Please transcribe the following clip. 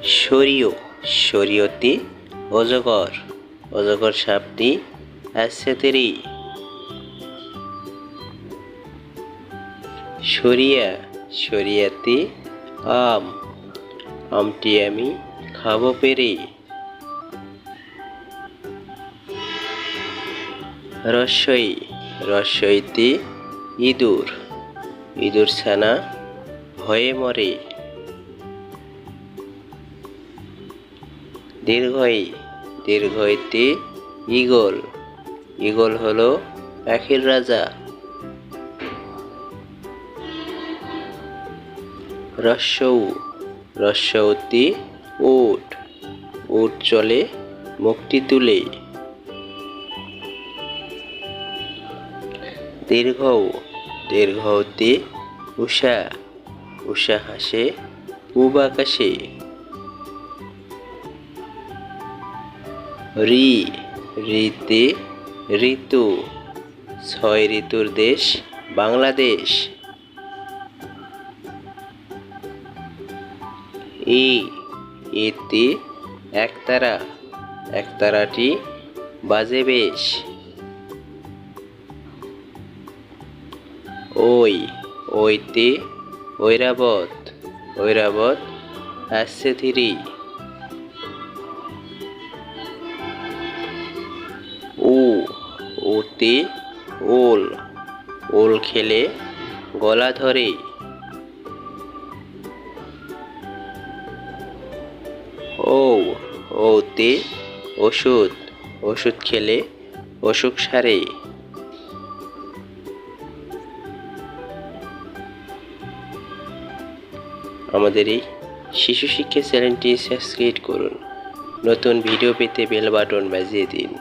শরীয় শরীয়তে অজগর অজগর সাপটি আছে তেরি। শরিয়া শরিয়াতে আম আমটি আমি খাবো পেরে। রস্বই রস্বইতে ইঁদুর ইঁদুর ছানা ভয়ে মরে। দীর্ঘই দীর্ঘইতে ঈগল ঈগল হলো পাখির রাজা। রস্যৌ রস্যৌতে উট উট চলে মুখটি তুলে। দীর্ঘৌ দীর্ঘৌতে উষা উষা হাসে পূব আকাশে। রি রিতে ঋতু ছয় ঋতুর দেশ বাংলাদেশ। এতে একতারা একতারাটি বাজে বেশ। ওই ওইতে ঐরাবত ঐরাবত আসছে ধীরে। ওতে ওল ওল খেলে গলা ধরে। ওতে ওষুধ ওষুধ খেলে অসুখ সারে। আমাদের এই শিশু শিক্ষা চ্যানেলটি সাবস্ক্রাইব করুন। নতুন ভিডিও পেতে বেল বাটন বাজিয়ে দিন।